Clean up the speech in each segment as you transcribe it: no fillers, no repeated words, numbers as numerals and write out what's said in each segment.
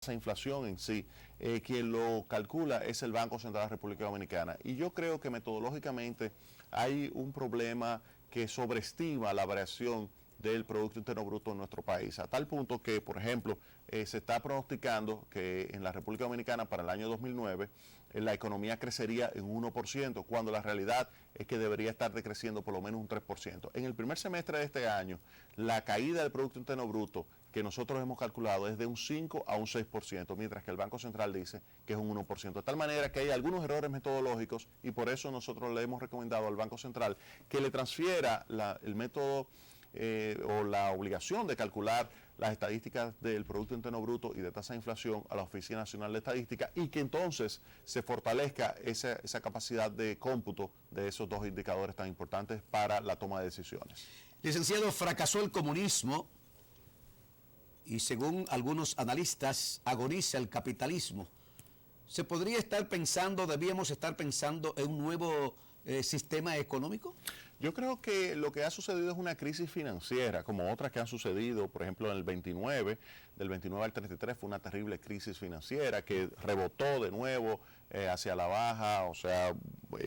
esa inflación en sí, quien lo calcula es el Banco Central de la República Dominicana. Y yo creo que metodológicamente hay un problema que sobreestima la variación del Producto Interno Bruto en nuestro país, a tal punto que, por ejemplo, se está pronosticando que en la República Dominicana para el año 2009 la economía crecería en 1%, cuando la realidad es que debería estar decreciendo por lo menos un 3%. En el primer semestre de este año, la caída del Producto Interno Bruto que nosotros hemos calculado es de un 5 a un 6%, mientras que el Banco Central dice que es un 1%. De tal manera que hay algunos errores metodológicos y por eso nosotros le hemos recomendado al Banco Central que le transfiera el método o la obligación de calcular las estadísticas del Producto Interno Bruto y de tasa de inflación a la Oficina Nacional de Estadística y que entonces se fortalezca esa capacidad de cómputo de esos dos indicadores tan importantes para la toma de decisiones. Licenciado, fracasó el comunismo y según algunos analistas agoniza el capitalismo. ¿Se podría estar pensando, debíamos estar pensando en un nuevo sistema económico? Yo creo que lo que ha sucedido es una crisis financiera, como otras que han sucedido, por ejemplo, en el 29, del 29 al 33 fue una terrible crisis financiera que rebotó de nuevo hacia la baja, o sea,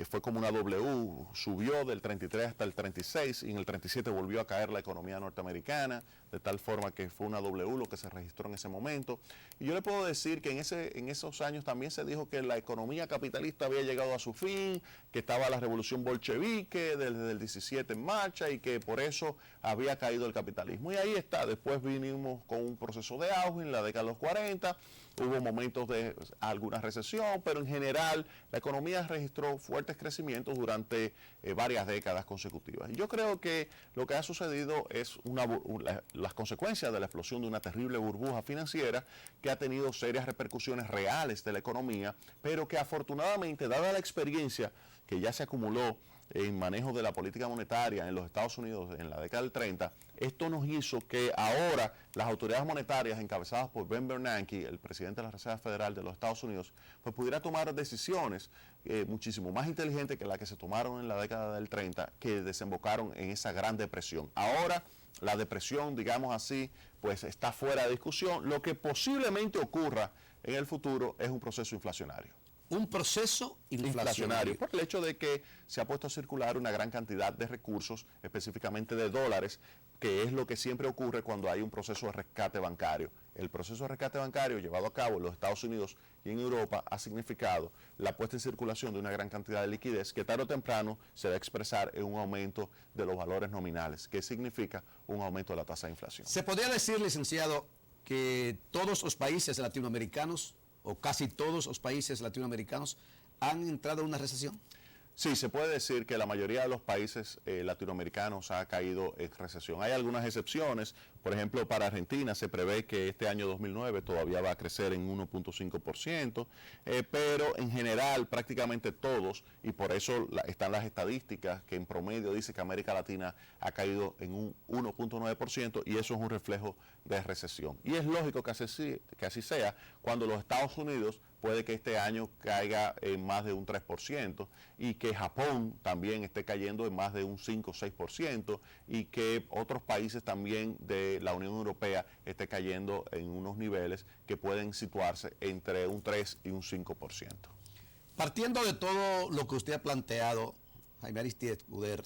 fue como una W, subió del 33 hasta el 36 y en el 37 volvió a caer la economía norteamericana, de tal forma que fue una W lo que se registró en ese momento. Y yo le puedo decir que en esos años también se dijo que la economía capitalista había llegado a su fin, que estaba la revolución bolchevique desde el 17 en marcha y que por eso había caído el capitalismo. Y ahí está, después vinimos con un proceso de auge en la década de los 40, hubo momentos de alguna recesión, pero en general la economía registró fuertes crecimientos durante varias décadas consecutivas. Y yo creo que lo que ha sucedido es las consecuencias de la explosión de una terrible burbuja financiera que ha tenido serias repercusiones reales de la economía, pero que afortunadamente, dada la experiencia que ya se acumuló en manejo de la política monetaria en los Estados Unidos en la década del 30, esto nos hizo que ahora las autoridades monetarias encabezadas por Ben Bernanke, el presidente de la Reserva Federal de los Estados Unidos, pues pudiera tomar decisiones muchísimo más inteligentes que las que se tomaron en la década del 30, que desembocaron en esa gran depresión. Ahora la depresión, digamos así, pues está fuera de discusión. Lo que posiblemente ocurra en el futuro es un proceso inflacionario. Un proceso inflacionario. Por el hecho de que se ha puesto a circular una gran cantidad de recursos, específicamente de dólares, que es lo que siempre ocurre cuando hay un proceso de rescate bancario. El proceso de rescate bancario llevado a cabo en los Estados Unidos y en Europa ha significado la puesta en circulación de una gran cantidad de liquidez que tarde o temprano se va a expresar en un aumento de los valores nominales, que significa un aumento de la tasa de inflación. ¿Se podría decir, licenciado, que todos los países latinoamericanos o casi todos los países latinoamericanos han entrado en una recesión? Sí, se puede decir que la mayoría de los países latinoamericanos ha caído en recesión. Hay algunas excepciones, por ejemplo, para Argentina se prevé que este año 2009 todavía va a crecer en 1.5%, pero en general prácticamente todos, y por eso están las estadísticas que en promedio dice que América Latina ha caído en un 1.9% y eso es un reflejo de recesión. Y es lógico que así sea cuando los Estados Unidos puede que este año caiga en más de un 3% y que Japón también esté cayendo en más de un 5 o 6% y que otros países también de la Unión Europea esté cayendo en unos niveles que pueden situarse entre un 3 y un 5%. Partiendo de todo lo que usted ha planteado, Jaime Aristides Escudero,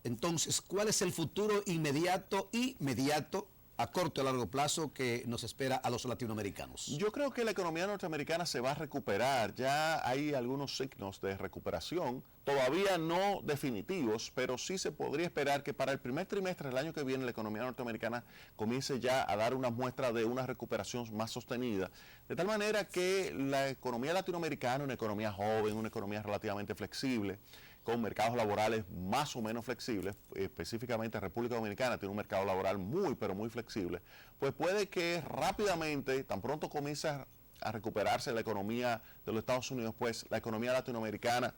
entonces, ¿cuál es el futuro inmediato a corto y a largo plazo que nos espera a los latinoamericanos? Yo creo que la economía norteamericana se va a recuperar. Ya hay algunos signos de recuperación, todavía no definitivos, pero sí se podría esperar que para el primer trimestre del año que viene la economía norteamericana comience ya a dar una muestra de una recuperación más sostenida. De tal manera que la economía latinoamericana, una economía joven, una economía relativamente flexible, con mercados laborales más o menos flexibles, específicamente República Dominicana tiene un mercado laboral muy, pero muy flexible, pues puede que rápidamente, tan pronto comience a recuperarse la economía de los Estados Unidos, pues la economía latinoamericana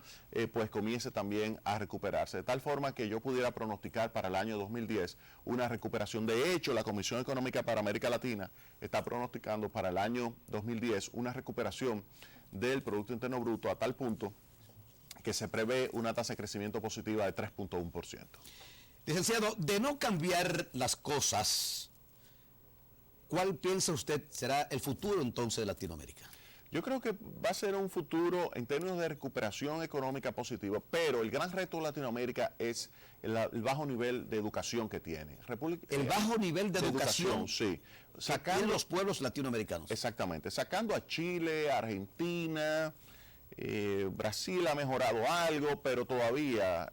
pues comience también a recuperarse, de tal forma que yo pudiera pronosticar para el año 2010 una recuperación. De hecho, la Comisión Económica para América Latina está pronosticando para el año 2010 una recuperación del Producto Interno Bruto a tal punto que se prevé una tasa de crecimiento positiva de 3.1%. Licenciado, de no cambiar las cosas, ¿Cuál piensa usted será el futuro entonces de Latinoamérica? Yo creo que va a ser un futuro en términos de recuperación económica positiva, pero el gran reto de Latinoamérica es el bajo nivel de educación que tiene. El bajo nivel de educación, sí. Sacando los pueblos latinoamericanos. Exactamente. Sacando a Chile, Argentina, Brasil ha mejorado algo, pero todavía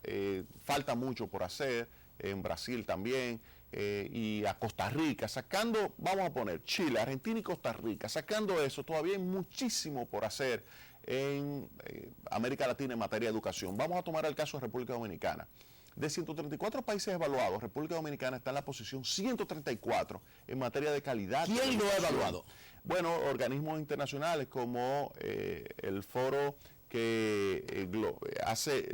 falta mucho por hacer. En Brasil también. Y a Costa Rica, sacando, vamos a poner Chile, Argentina y Costa Rica, sacando eso, todavía hay muchísimo por hacer en América Latina en materia de educación. Vamos a tomar el caso de República Dominicana. De 134 países evaluados, República Dominicana está en la posición 134 en materia de calidad. ¿Quién lo ha evaluado? Bueno, organismos internacionales como el foro que hace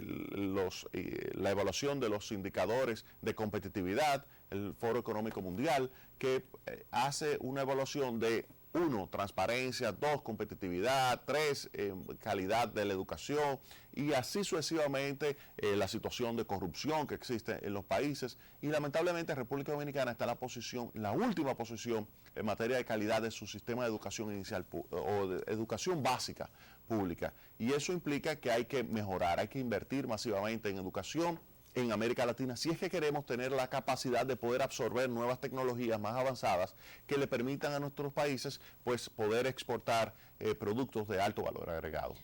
la evaluación de los indicadores de competitividad, el Foro Económico Mundial, que hace una evaluación de 1, transparencia, 2, competitividad, 3, calidad de la educación y así sucesivamente la situación de corrupción que existe en los países. Y lamentablemente República Dominicana está en la última posición en materia de calidad de su sistema de educación inicial o de educación básica pública. Y eso implica que hay que mejorar, hay que invertir masivamente en educación en América Latina, si es que queremos tener la capacidad de poder absorber nuevas tecnologías más avanzadas que le permitan a nuestros países pues poder exportar productos de alto valor agregado.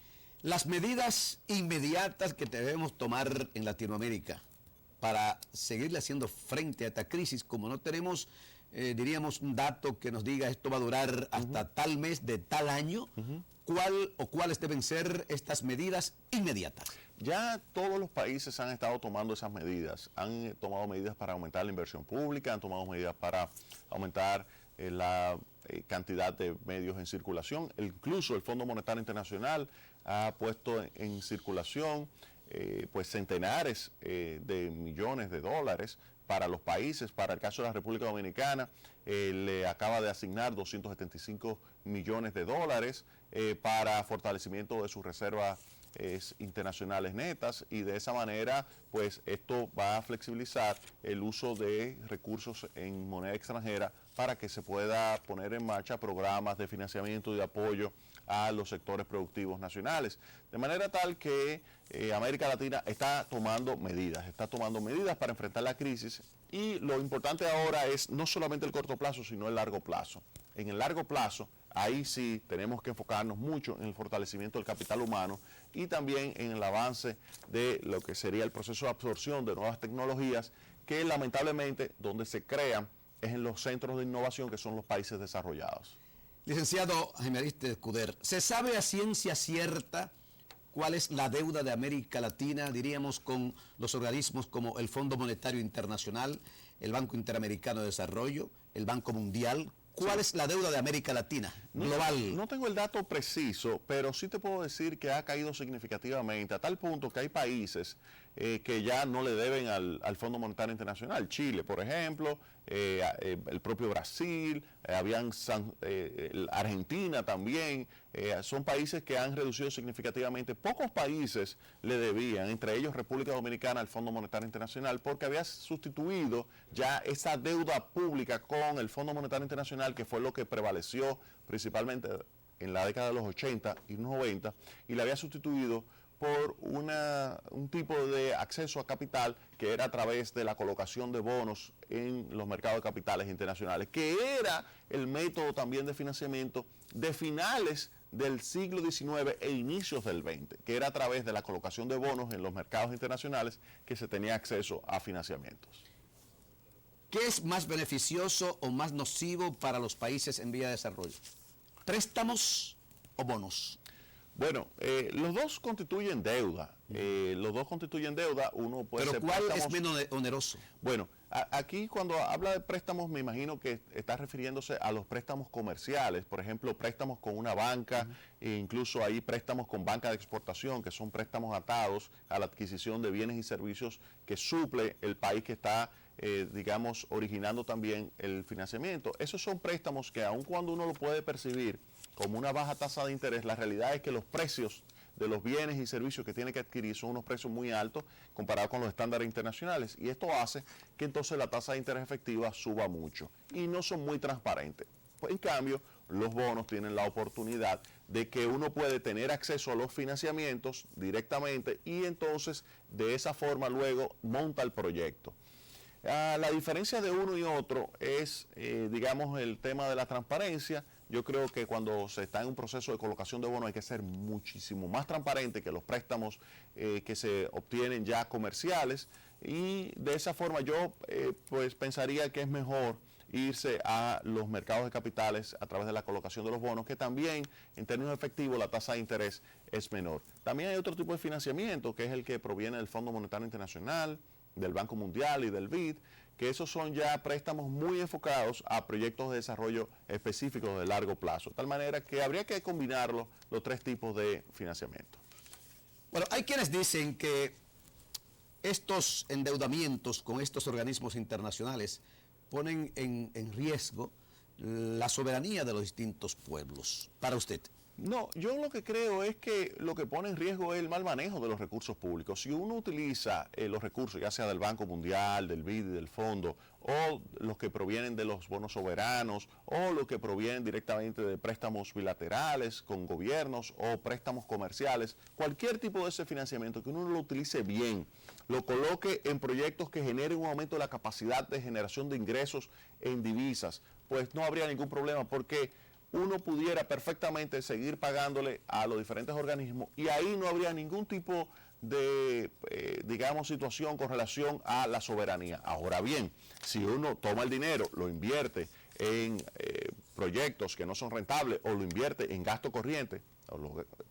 Las medidas inmediatas que debemos tomar en Latinoamérica para seguirle haciendo frente a esta crisis, como no tenemos, diríamos, un dato que nos diga esto va a durar hasta tal mes de tal año, ¿cuáles deben ser estas medidas inmediatas? Ya todos los países han estado tomando esas medidas, han tomado medidas para aumentar la inversión pública, han tomado medidas para aumentar la cantidad de medios en circulación, incluso el Fondo Monetario Internacional ha puesto en circulación pues centenares de millones de dólares para los países. Para el caso de la República Dominicana, le acaba de asignar 275 millones de dólares para fortalecimiento de sus reservas internacionales netas, y de esa manera pues esto va a flexibilizar el uso de recursos en moneda extranjera para que se pueda poner en marcha programas de financiamiento y de apoyo a los sectores productivos nacionales, de manera tal que América Latina está tomando medidas para enfrentar la crisis. Y lo importante ahora es no solamente el corto plazo, sino el largo plazo. En el largo plazo, ahí sí tenemos que enfocarnos mucho en el fortalecimiento del capital humano y también en el avance de lo que sería el proceso de absorción de nuevas tecnologías, que lamentablemente donde se crean es en los centros de innovación, que son los países desarrollados. Licenciado Jaime Aristes Escuder, ¿se sabe a ciencia cierta cuál es la deuda de América Latina, diríamos, con los organismos como el Fondo Monetario Internacional, el Banco Interamericano de Desarrollo, el Banco Mundial? ¿Cuál es la deuda de América Latina global? No tengo el dato preciso, pero sí te puedo decir que ha caído significativamente, a tal punto que hay países que ya no le deben al Fondo Monetario Internacional. Chile, por ejemplo, el propio Brasil, Argentina también, son países que han reducido significativamente. Pocos países le debían, entre ellos República Dominicana, al Fondo Monetario Internacional, porque había sustituido ya esa deuda pública con el Fondo Monetario Internacional, que fue lo que prevaleció principalmente en la década de los 80 y 90, y la había sustituido por un tipo de acceso a capital que era a través de la colocación de bonos en los mercados de capitales internacionales, que era el método también de financiamiento de finales del siglo XIX e inicios del XX, que era a través de la colocación de bonos en los mercados internacionales que se tenía acceso a financiamientos. ¿Qué es más beneficioso o más nocivo para los países en vía de desarrollo? ¿Préstamos o bonos? Bueno, los dos constituyen deuda. Uno puede ¿Pero ser cuál préstamos. es menos oneroso? Bueno, aquí cuando habla de préstamos me imagino que está refiriéndose a los préstamos comerciales, por ejemplo, préstamos con una banca, e incluso hay préstamos con banca de exportación, que son préstamos atados a la adquisición de bienes y servicios que suple el país que está, digamos, originando también el financiamiento. Esos son préstamos que aun cuando uno lo puede percibir como una baja tasa de interés, la realidad es que los precios de los bienes y servicios que tiene que adquirir son unos precios muy altos comparados con los estándares internacionales, y esto hace que entonces la tasa de interés efectiva suba mucho y no son muy transparentes. Pues, en cambio, los bonos tienen la oportunidad de que uno puede tener acceso a los financiamientos directamente y entonces de esa forma luego monta el proyecto. La diferencia de uno y otro es, digamos, el tema de la transparencia. Yo creo que cuando se está en un proceso de colocación de bonos hay que ser muchísimo más transparente que los préstamos que se obtienen ya comerciales, y de esa forma yo pues pensaría que es mejor irse a los mercados de capitales a través de la colocación de los bonos, que también en términos efectivos la tasa de interés es menor. También hay otro tipo de financiamiento que es el que proviene del Fondo Monetario Internacional, del Banco Mundial y del BID, que esos son ya préstamos muy enfocados a proyectos de desarrollo específicos de largo plazo, de tal manera que habría que combinar los tres tipos de financiamiento. Bueno, hay quienes dicen que estos endeudamientos con estos organismos internacionales ponen en riesgo la soberanía de los distintos pueblos. Para usted. No, yo lo que creo es que lo que pone en riesgo es el mal manejo de los recursos públicos. Si uno utiliza los recursos, ya sea del Banco Mundial, del BID, del Fondo, o los que provienen de los bonos soberanos, o los que provienen directamente de préstamos bilaterales con gobiernos o préstamos comerciales, cualquier tipo de ese financiamiento, que uno lo utilice bien, lo coloque en proyectos que generen un aumento de la capacidad de generación de ingresos en divisas, pues no habría ningún problema, porque uno pudiera perfectamente seguir pagándole a los diferentes organismos y ahí no habría ningún tipo de, digamos, situación con relación a la soberanía. Ahora bien, si uno toma el dinero, lo invierte en proyectos que no son rentables o lo invierte en gasto corriente,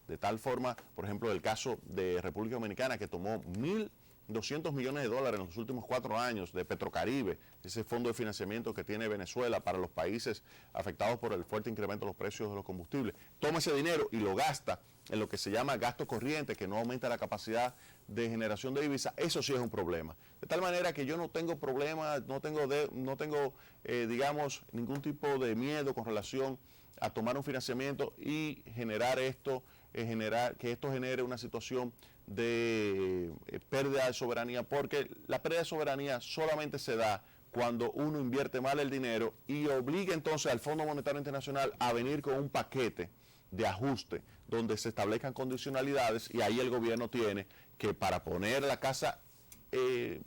de tal forma, por ejemplo, el caso de República Dominicana, que tomó 1.200 millones de dólares en los últimos 4 años de Petrocaribe, ese fondo de financiamiento que tiene Venezuela para los países afectados por el fuerte incremento de los precios de los combustibles. Toma ese dinero y lo gasta en lo que se llama gasto corriente, que no aumenta la capacidad de generación de divisas. Eso sí es un problema. De tal manera que yo no tengo problema, no tengo digamos, ningún tipo de miedo con relación a tomar un financiamiento y generar esto, que esto genere una situación de pérdida de soberanía, porque la pérdida de soberanía solamente se da cuando uno invierte mal el dinero y obliga entonces al Fondo Monetario Internacional a venir con un paquete de ajuste donde se establezcan condicionalidades, y ahí el gobierno tiene que, para poner la casa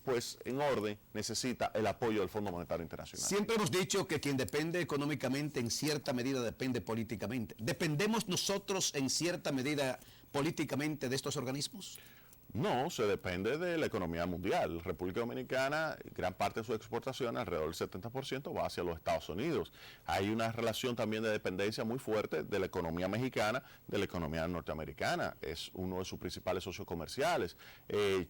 pues en orden, necesita el apoyo del Fondo Monetario Internacional. Siempre hemos dicho que quien depende económicamente en cierta medida depende políticamente. ¿Dependemos nosotros en cierta medida políticamente de estos organismos? No, se depende de la economía mundial. República Dominicana, gran parte de su exportación, alrededor del 70%, va hacia los Estados Unidos. Hay una relación también de dependencia muy fuerte de la economía mexicana, de la economía norteamericana. Es uno de sus principales socios comerciales.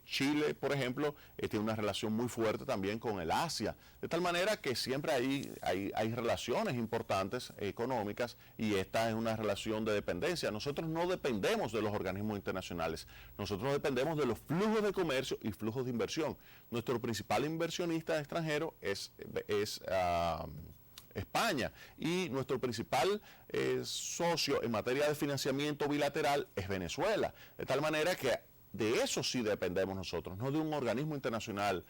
Chile, por ejemplo, tiene una relación muy fuerte también con el Asia. De tal manera que siempre hay relaciones importantes económicas, y esta es una relación de dependencia. Nosotros no dependemos de los organismos internacionales. Nosotros dependemos de los flujos de comercio y flujos de inversión. Nuestro principal inversionista extranjero es España, y nuestro principal socio en materia de financiamiento bilateral es Venezuela, de tal manera que de eso sí dependemos nosotros, no de un organismo internacional,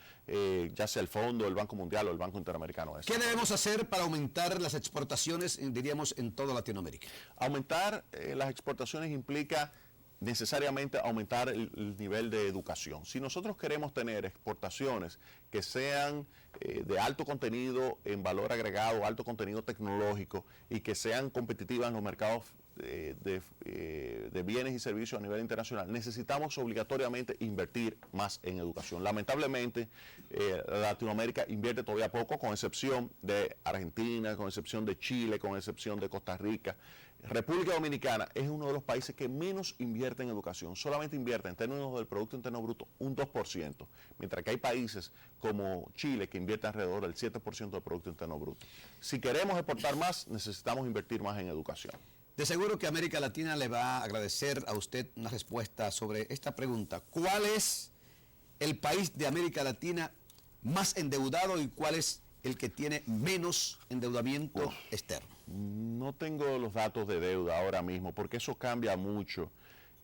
ya sea el Fondo, el Banco Mundial o el Banco Interamericano. ¿Qué debemos hacer para aumentar las exportaciones, diríamos, en toda Latinoamérica? Aumentar las exportaciones implica necesariamente aumentar el nivel de educación. Si nosotros queremos tener exportaciones que sean de alto contenido en valor agregado, alto contenido tecnológico, y que sean competitivas en los mercados de bienes y servicios a nivel internacional, necesitamos obligatoriamente invertir más en educación. Lamentablemente, Latinoamérica invierte todavía poco, con excepción de Argentina, con excepción de Chile, con excepción de Costa Rica. República Dominicana es uno de los países que menos invierte en educación, solamente invierte en términos del Producto Interno Bruto un 2%, mientras que hay países como Chile que invierte alrededor del 7% del Producto Interno Bruto. Si queremos exportar más, necesitamos invertir más en educación. De seguro que América Latina le va a agradecer a usted una respuesta sobre esta pregunta. ¿Cuál es el país de América Latina más endeudado y cuál es el que tiene menos endeudamiento externo? No tengo los datos de deuda ahora mismo, porque eso cambia mucho,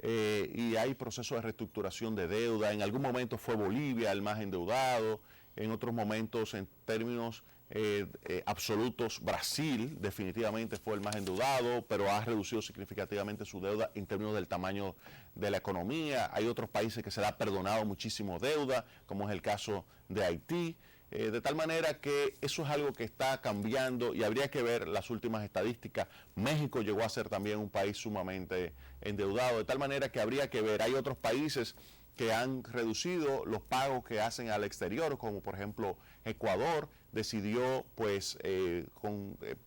y hay procesos de reestructuración de deuda. En algún momento fue Bolivia el más endeudado, en otros momentos, en términos absolutos, Brasil definitivamente fue el más endeudado, pero ha reducido significativamente su deuda en términos del tamaño de la economía. Hay otros países que se le ha perdonado muchísimo deuda, como es el caso de Haití. De tal manera que eso es algo que está cambiando y habría que ver las últimas estadísticas. México llegó a ser también un país sumamente endeudado, de tal manera que habría que ver. Hay otros países que han reducido los pagos que hacen al exterior, como por ejemplo Ecuador decidió pues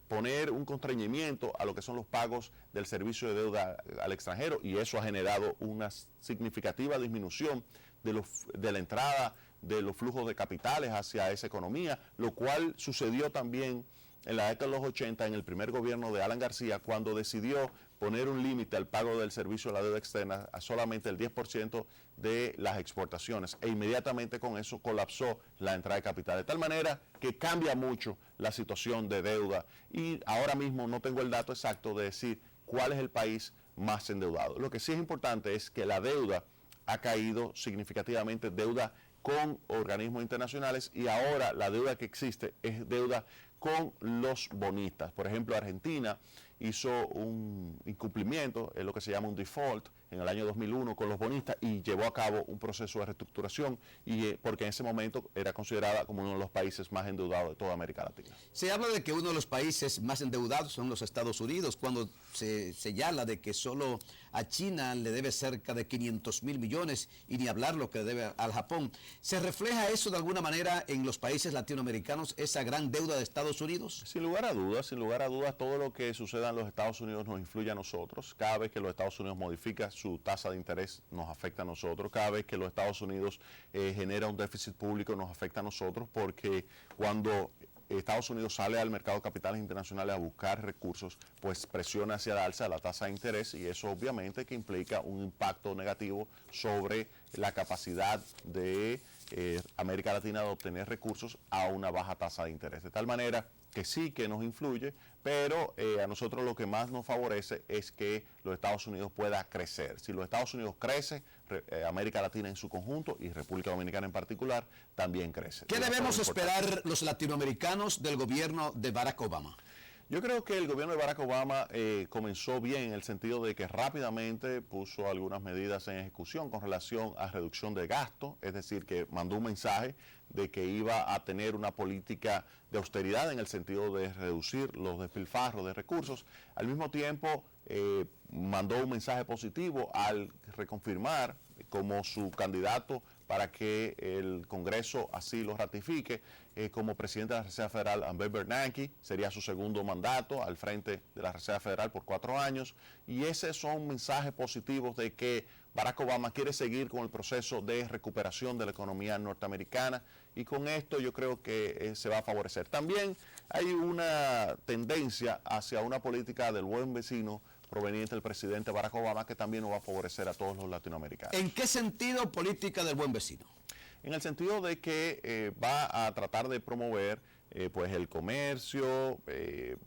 poner un constreñimiento a lo que son los pagos del servicio de deuda al extranjero, y eso ha generado una significativa disminución de la entrada de los flujos de capitales hacia esa economía, lo cual sucedió también en la década de los 80 en el primer gobierno de Alan García, cuando decidió poner un límite al pago del servicio de la deuda externa a solamente el 10% de las exportaciones, e inmediatamente con eso colapsó la entrada de capital, de tal manera que cambia mucho la situación de deuda, y ahora mismo no tengo el dato exacto de decir cuál es el país más endeudado. Lo que sí es importante es que la deuda ha caído significativamente, deuda con organismos internacionales, y ahora la deuda que existe es deuda con los bonistas. Por ejemplo, Argentina hizo un incumplimiento, es lo que se llama un default, en el año 2001 con los bonistas, y llevó a cabo un proceso de reestructuración, porque en ese momento era considerada como uno de los países más endeudados de toda América Latina. Se habla de que uno de los países más endeudados son los Estados Unidos, cuando se señala de que solo a China le debe cerca de 500.000 millones, y ni hablar lo que debe al Japón. ¿Se refleja eso de alguna manera en los países latinoamericanos, esa gran deuda de Estados Unidos? Sin lugar a dudas, todo lo que suceda en los Estados Unidos nos influye a nosotros. Cada vez que los Estados Unidos modifica su tasa de interés, nos afecta a nosotros. Cada vez que los Estados Unidos genera un déficit público, nos afecta a nosotros, porque cuando Estados Unidos sale al mercado de capitales internacionales a buscar recursos, pues presiona hacia el alza la tasa de interés, y eso obviamente que implica un impacto negativo sobre la capacidad de América Latina de obtener recursos a una baja tasa de interés. De tal manera que sí que nos influye, pero a nosotros lo que más nos favorece es que los Estados Unidos pueda crecer. Si los Estados Unidos crece, América Latina en su conjunto y República Dominicana en particular también crece. ¿Qué debemos esperar los latinoamericanos del gobierno de Barack Obama? Yo creo que el gobierno de Barack Obama comenzó bien, en el sentido de que rápidamente puso algunas medidas en ejecución con relación a reducción de gasto, es decir, que mandó un mensaje de que iba a tener una política de austeridad en el sentido de reducir los despilfarros de recursos. Al mismo tiempo, mandó un mensaje positivo al reconfirmar como su candidato para que el Congreso así lo ratifique como presidente de la Reserva Federal, Humbert Bernanke. Sería su segundo mandato al frente de la Reserva Federal por 4 años, y esos son mensajes positivos de que Barack Obama quiere seguir con el proceso de recuperación de la economía norteamericana, y con esto yo creo que se va a favorecer. También hay una tendencia hacia una política del buen vecino proveniente del presidente Barack Obama, que también nos va a favorecer a todos los latinoamericanos. ¿En qué sentido política del buen vecino? En el sentido de que va a tratar de promover pues el comercio,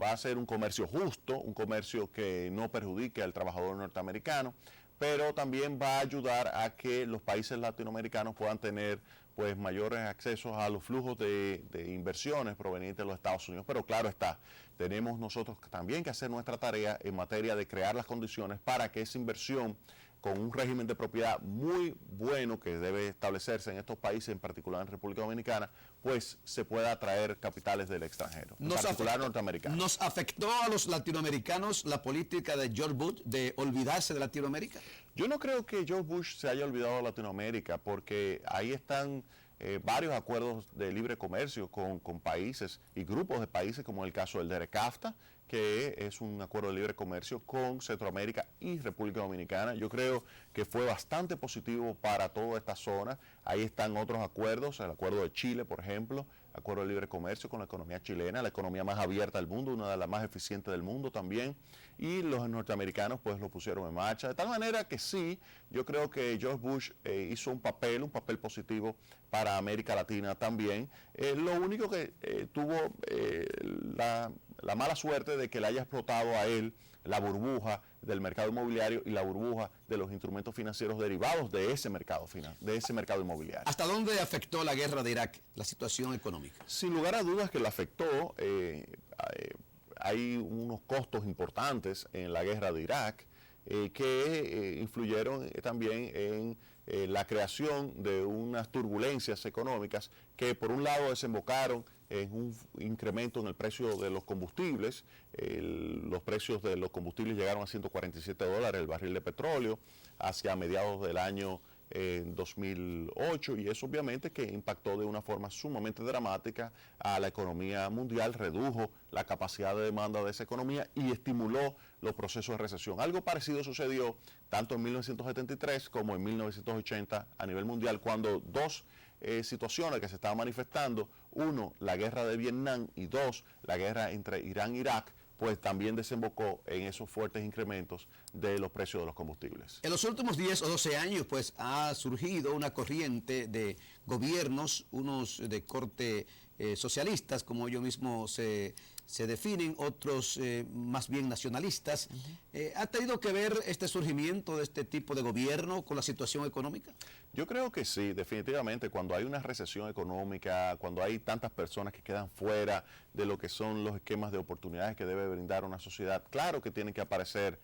va a ser un comercio justo, un comercio que no perjudique al trabajador norteamericano, pero también va a ayudar a que los países latinoamericanos puedan tener pues mayores accesos a los flujos de inversiones provenientes de los Estados Unidos. Pero claro está, tenemos nosotros también que hacer nuestra tarea en materia de crear las condiciones para que esa inversión, con un régimen de propiedad muy bueno que debe establecerse en estos países, en particular en República Dominicana, pues se pueda atraer capitales del extranjero, en particular norteamericanos. ¿Nos afectó a los latinoamericanos la política de George Bush de olvidarse de Latinoamérica? Yo no creo que George Bush se haya olvidado de Latinoamérica, porque ahí están varios acuerdos de libre comercio con países y grupos de países, como el caso del DERECAFTA, que es un acuerdo de libre comercio con Centroamérica y República Dominicana. Yo creo que fue bastante positivo para toda esta zona. Ahí están otros acuerdos, el acuerdo de Chile, por ejemplo, acuerdo de libre comercio con la economía chilena, la economía más abierta del mundo, una de las más eficientes del mundo también, y los norteamericanos pues lo pusieron en marcha, de tal manera que sí, yo creo que George Bush hizo un papel positivo para América Latina también. Lo único que tuvo la mala suerte de que le haya explotado a él la burbuja del mercado inmobiliario y la burbuja de los instrumentos financieros derivados de ese mercado inmobiliario. ¿Hasta dónde afectó la guerra de Irak la situación económica? Sin lugar a dudas que la afectó. Hay unos costos importantes en la guerra de Irak que influyeron también en la creación de unas turbulencias económicas que por un lado desembocaron en un incremento en el precio de los combustibles. Los precios de los combustibles llegaron a $147 el barril de petróleo hacia mediados del año 2008, y eso obviamente que impactó de una forma sumamente dramática a la economía mundial, redujo la capacidad de demanda de esa economía y estimuló los procesos de recesión. Algo parecido sucedió tanto en 1973 como en 1980 a nivel mundial, cuando dos situaciones que se estaban manifestando, uno, la guerra de Vietnam, y dos, la guerra entre Irán e Irak, pues también desembocó en esos fuertes incrementos de los precios de los combustibles. En los últimos 10 o 12 años, pues, ha surgido una corriente de gobiernos, unos de corte socialistas, como ellos mismos se definen, otros más bien nacionalistas. ¿Ha tenido que ver este surgimiento de este tipo de gobierno con la situación económica? Yo creo que sí, definitivamente. Cuando hay una recesión económica, cuando hay tantas personas que quedan fuera de lo que son los esquemas de oportunidades que debe brindar una sociedad, claro que tienen que aparecer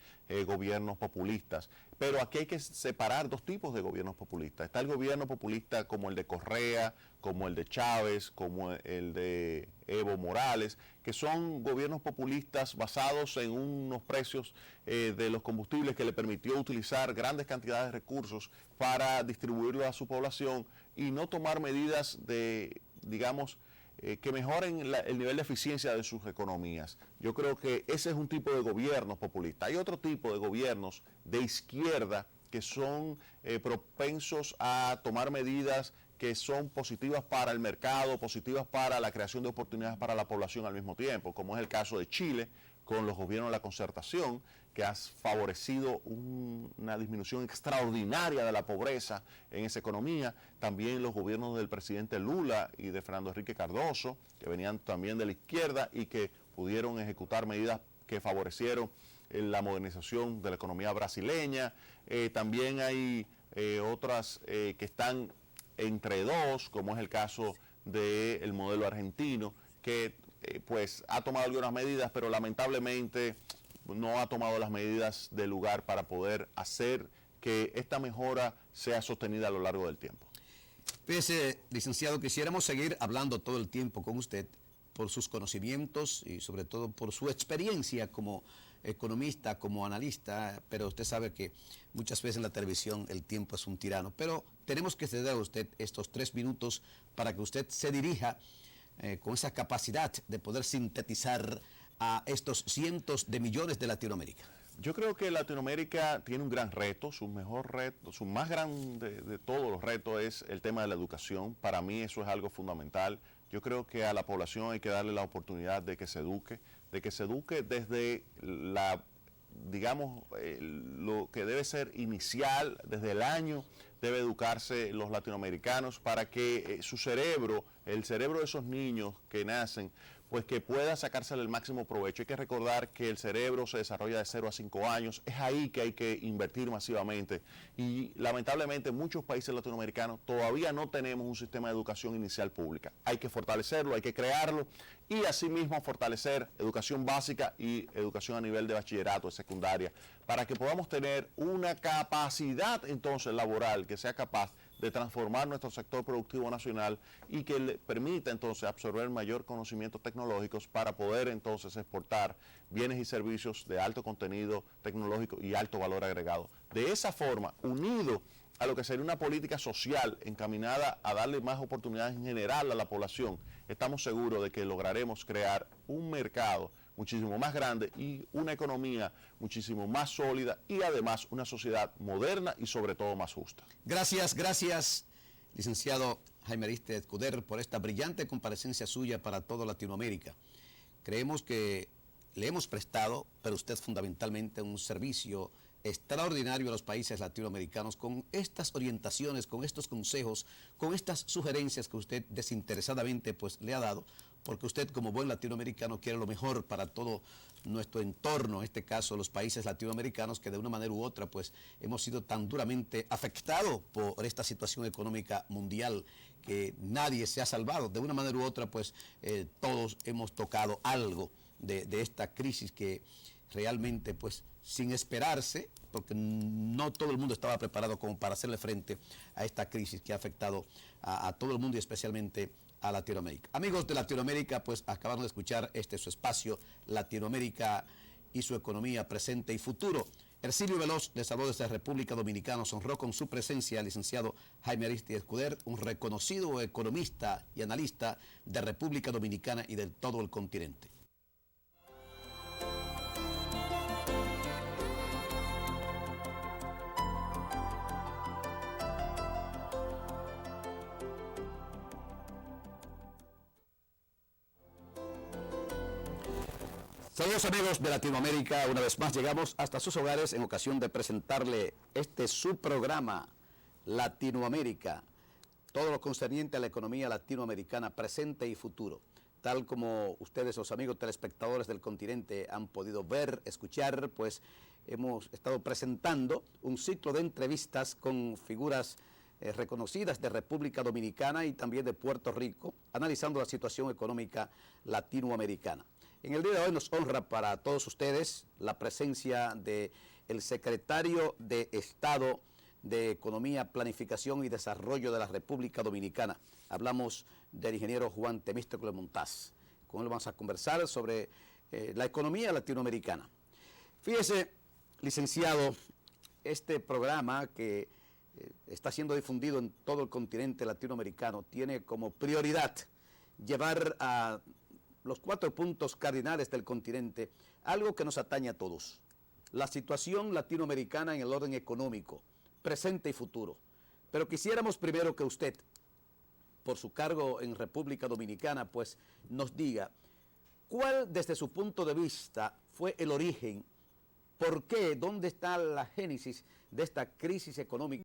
gobiernos populistas, pero aquí hay que separar dos tipos de gobiernos populistas. Está el gobierno populista como el de Correa, como el de Chávez, como el de Evo Morales, que son gobiernos populistas basados en unos precios de los combustibles que le permitió utilizar grandes cantidades de recursos para distribuirlo a su población y no tomar medidas de, digamos, que mejoren el nivel de eficiencia de sus economías. Yo creo que ese es un tipo de gobierno populista. Hay otro tipo de gobiernos de izquierda que son propensos a tomar medidas que son positivas para el mercado, positivas para la creación de oportunidades para la población al mismo tiempo, como es el caso de Chile, con los gobiernos de la concertación, que ha favorecido una disminución extraordinaria de la pobreza en esa economía. También los gobiernos del presidente Lula y de Fernando Henrique Cardoso, que venían también de la izquierda y que pudieron ejecutar medidas que favorecieron la modernización de la economía brasileña. También hay otras que están entre dos, como es el caso del modelo argentino, que pues ha tomado algunas medidas, pero lamentablemente no ha tomado las medidas del lugar para poder hacer que esta mejora sea sostenida a lo largo del tiempo. Fíjese, licenciado, quisiéramos seguir hablando todo el tiempo con usted por sus conocimientos y sobre todo por su experiencia como economista, como analista, pero usted sabe que muchas veces en la televisión el tiempo es un tirano, pero tenemos que ceder a usted estos 3 minutos para que usted se dirija con esa capacidad de poder sintetizar a estos cientos de millones de Latinoamérica. Yo creo que Latinoamérica tiene un gran reto, su mejor reto, su más grande de todos los retos es el tema de la educación. Para mí eso es algo fundamental. Yo creo que a la población hay que darle la oportunidad de que se eduque desde la, digamos, lo que debe ser inicial, desde el año debe educarse los latinoamericanos para que su cerebro, el cerebro de esos niños que nacen, pues que pueda sacársele el máximo provecho. Hay que recordar que el cerebro se desarrolla de 0 a 5 años, es ahí que hay que invertir masivamente y lamentablemente en muchos países latinoamericanos todavía no tenemos un sistema de educación inicial pública. Hay que fortalecerlo, hay que crearlo y asimismo fortalecer educación básica y educación a nivel de bachillerato, de secundaria, para que podamos tener una capacidad entonces laboral que sea capaz de transformar nuestro sector productivo nacional y que le permita entonces absorber mayor conocimientos tecnológicos para poder entonces exportar bienes y servicios de alto contenido tecnológico y alto valor agregado. De esa forma, unido a lo que sería una política social encaminada a darle más oportunidades en general a la población, estamos seguros de que lograremos crear un mercado muchísimo más grande y una economía muchísimo más sólida y además una sociedad moderna y sobre todo más justa. Gracias, licenciado Jaime Ariztid Escudero, por esta brillante comparecencia suya para toda Latinoamérica. Creemos que le hemos prestado, pero usted fundamentalmente, un servicio extraordinario a los países latinoamericanos con estas orientaciones, con estos consejos, con estas sugerencias que usted desinteresadamente pues le ha dado, porque usted como buen latinoamericano quiere lo mejor para todo nuestro entorno, en este caso los países latinoamericanos, que de una manera u otra pues hemos sido tan duramente afectados por esta situación económica mundial que nadie se ha salvado. De una manera u otra pues todos hemos tocado algo de esta crisis que realmente pues sin esperarse, porque no todo el mundo estaba preparado como para hacerle frente a esta crisis que ha afectado a todo el mundo y especialmente a Latinoamérica. Amigos de Latinoamérica, pues acabamos de escuchar su espacio, Latinoamérica y su economía, presente y futuro. Ercilio Veloz les habló desde República Dominicana, nos honró con su presencia al licenciado Jaime Aristides Escuder, un reconocido economista y analista de República Dominicana y de todo el continente. Saludos amigos de Latinoamérica, una vez más llegamos hasta sus hogares en ocasión de presentarle su programa Latinoamérica, todo lo concerniente a la economía latinoamericana presente y futuro. Tal como ustedes, los amigos telespectadores del continente, han podido ver, escuchar, pues hemos estado presentando un ciclo de entrevistas con figuras reconocidas de República Dominicana y también de Puerto Rico, analizando la situación económica latinoamericana. En el día de hoy nos honra para todos ustedes la presencia del secretario de Estado de Economía, Planificación y Desarrollo de la República Dominicana. Hablamos del ingeniero Juan Temístocles Montaz. Con él vamos a conversar sobre la economía latinoamericana. Fíjese, licenciado, este programa que está siendo difundido en todo el continente latinoamericano tiene como prioridad llevar a los 4 puntos cardinales del continente, algo que nos atañe a todos. La situación latinoamericana en el orden económico, presente y futuro. Pero quisiéramos primero que usted, por su cargo en República Dominicana, pues nos diga, ¿cuál desde su punto de vista fue el origen, por qué, dónde está la génesis de esta crisis económica